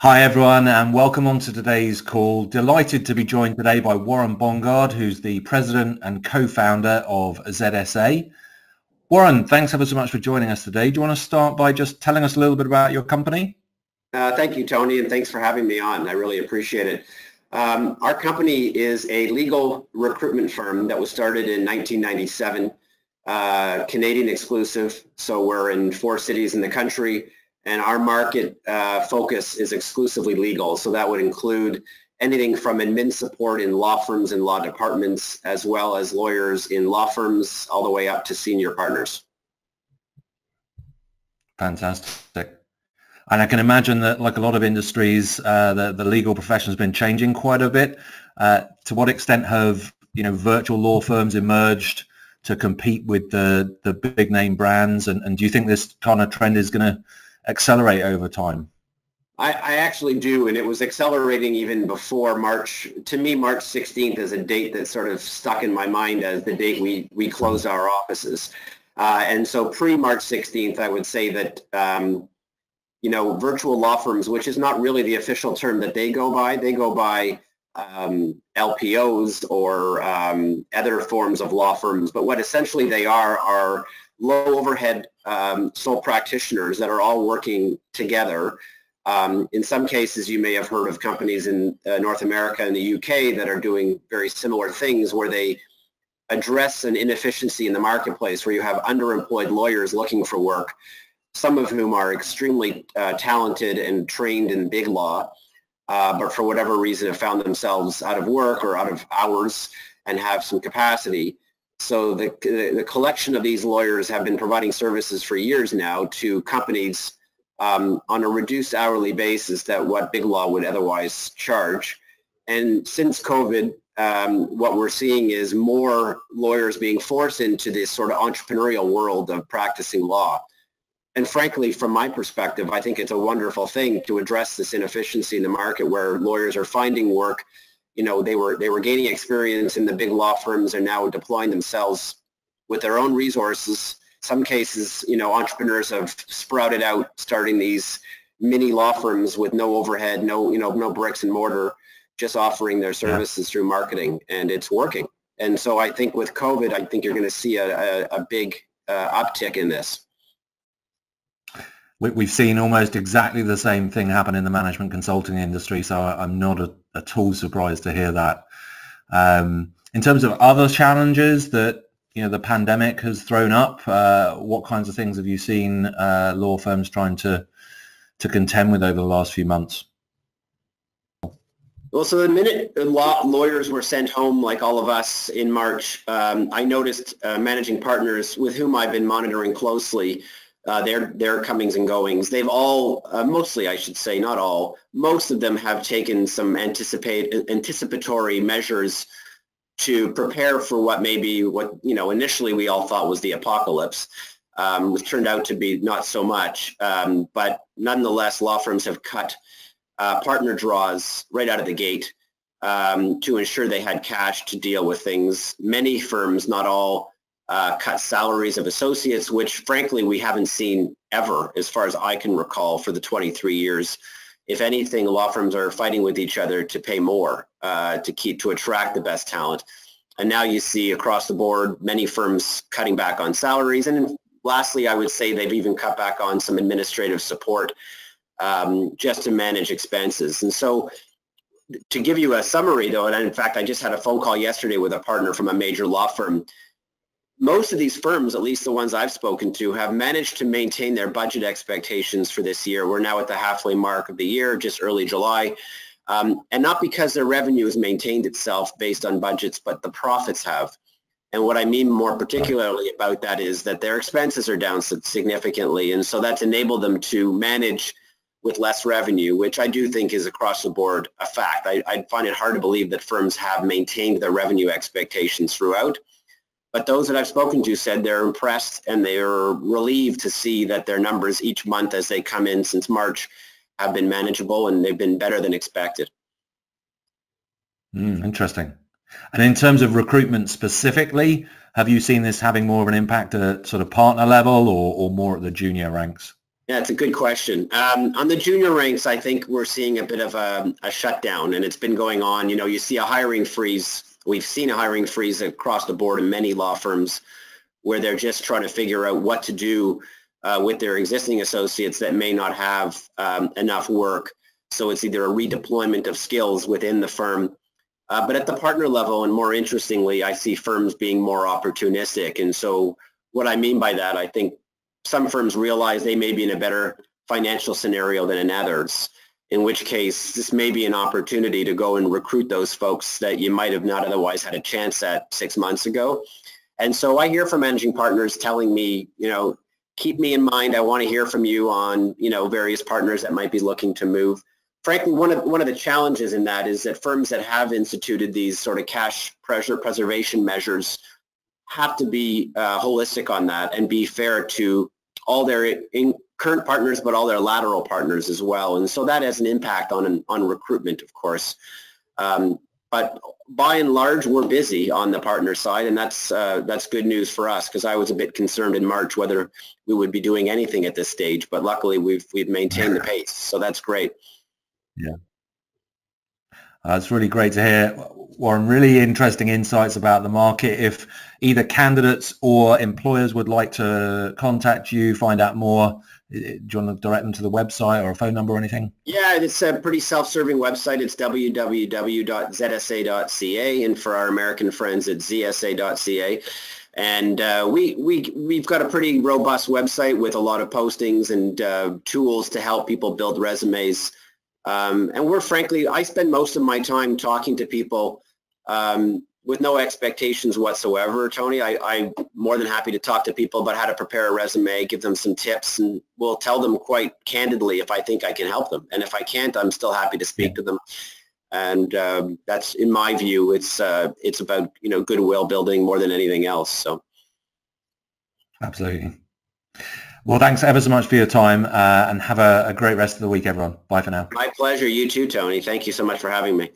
Hi everyone and welcome on to today's call. Delighted to be joined today by Warren Bongard, who's the president and co-founder of ZSA. Warren, thanks ever so much for joining us today. Do you want to start by just telling us a little bit about your company? Thank you, Tony, and thanks for having me on. I really appreciate it. Our company is a legal recruitment firm that was started in 1997, Canadian exclusive, so we're in 4 cities in the country. And our market focus is exclusively legal. So that would include anything from admin support in law firms and law departments, as well as lawyers in law firms, all the way up to senior partners. Fantastic. And I can imagine that, like a lot of industries, the legal profession has been changing quite a bit. To what extent have virtual law firms emerged to compete with the big name brands? And do you think this kind of trend is going to accelerate over time? I actually do, and it was accelerating even before March. To me, March 16th is a date that sort of stuck in my mind as the date we closed our offices. And so pre-March 16th, I would say that, virtual law firms, which is not really the official term that they go by LPOs or other forms of law firms. But what essentially they are low overhead sole practitioners that are all working together. In some cases, you may have heard of companies in North America and the UK that are doing very similar things where they address an inefficiency in the marketplace where you have underemployed lawyers looking for work, some of whom are extremely talented and trained in big law, but for whatever reason have found themselves out of work or out of hours and have some capacity. So the collection of these lawyers have been providing services for years now to companies on a reduced hourly basis that what big law would otherwise charge. And since COVID, what we're seeing is more lawyers being forced into this sort of entrepreneurial world of practicing law. And frankly, from my perspective, I think it's a wonderful thing to address this inefficiency in the market where lawyers are finding work. They were gaining experience in the big law firms and now deploying themselves with their own resources. Some cases, entrepreneurs have sprouted out, starting these mini law firms with no overhead, no bricks and mortar, just offering their services through marketing, and it's working. And so I think with COVID, I think you're going to see a big uptick in this. We've seen almost exactly the same thing happen in the management consulting industry, so I'm not at all surprised to hear that. In terms of other challenges that the pandemic has thrown up, what kinds of things have you seen law firms trying to contend with over the last few months? Well, so the minute lawyers were sent home, like all of us in March, I noticed managing partners with whom I've been monitoring closely, their comings and goings. They've all, mostly I should say, not all, most of them have taken some anticipatory measures to prepare for what initially we all thought was the apocalypse, which turned out to be not so much. But nonetheless, law firms have cut partner draws right out of the gate to ensure they had cash to deal with things. Many firms, not all, cut salaries of associates, which frankly we haven't seen ever as far as I can recall for the 23 years. If anything, law firms are fighting with each other to pay more to attract the best talent. And now you see across the board many firms cutting back on salaries. And lastly, I would say they've even cut back on some administrative support just to manage expenses. And so to give you a summary though, and in fact I just had a phone call yesterday with a partner from a major law firm. Most of these firms, at least the ones I've spoken to, have managed to maintain their budget expectations for this year. We're now at the halfway mark of the year, just early July. And not because their revenue has maintained itself based on budgets, but the profits have. And what I mean more particularly about that is that their expenses are down significantly. And so that's enabled them to manage with less revenue, which I do think is across the board a fact. I find it hard to believe that firms have maintained their revenue expectations throughout. But those that I've spoken to said they're impressed and they're relieved to see that their numbers each month as they come in since March have been manageable and they've been better than expected. Interesting. And in terms of recruitment specifically, have you seen this having more of an impact at sort of partner level or more at the junior ranks? Yeah, it's a good question. On the junior ranks, I think we're seeing a bit of a shutdown, and it's been going on. You know, you see a hiring freeze. We've seen a hiring freeze across the board in many law firms where they're just trying to figure out what to do with their existing associates that may not have enough work. So it's either a redeployment of skills within the firm. But at the partner level, and more interestingly, I see firms being more opportunistic. And so what I mean by that, I think some firms realize they may be in a better financial scenario than in others, in which case this may be an opportunity to go and recruit those folks that you might have not otherwise had a chance at 6 months ago. And so I hear from managing partners telling me, you know, keep me in mind. I want to hear from you on, you know, various partners that might be looking to move. Frankly, one of the challenges in that is that firms that have instituted these sort of cash preservation measures have to be holistic on that and be fair to all their current partners, but all their lateral partners as well. And so that has an impact on recruitment, of course. But by and large, we're busy on the partner side, and that's good news for us, because I was a bit concerned in March whether we would be doing anything at this stage. But luckily, we've maintained the pace, so that's great. Yeah, it's really great to hear, Warren. Really interesting insights about the market. If either candidates or employers would like to contact you, find out more, do you want to direct them to the website or a phone number or anything? Yeah, it's a pretty self-serving website. It's www.zsa.ca, and for our American friends, it's zsa.ca. And we've got a pretty robust website with a lot of postings and tools to help people build resumes. And we're frankly, I spend most of my time talking to people with no expectations whatsoever, Tony. I'm more than happy to talk to people about how to prepare a resume, give them some tips, and we'll tell them quite candidly if I think I can help them. And if I can't, I'm still happy to speak to them. And that's, in my view, it's about, you know, goodwill building more than anything else. So, absolutely. Well, thanks ever so much for your time, and have a great rest of the week, everyone. Bye for now. My pleasure. You too, Tony. Thank you so much for having me.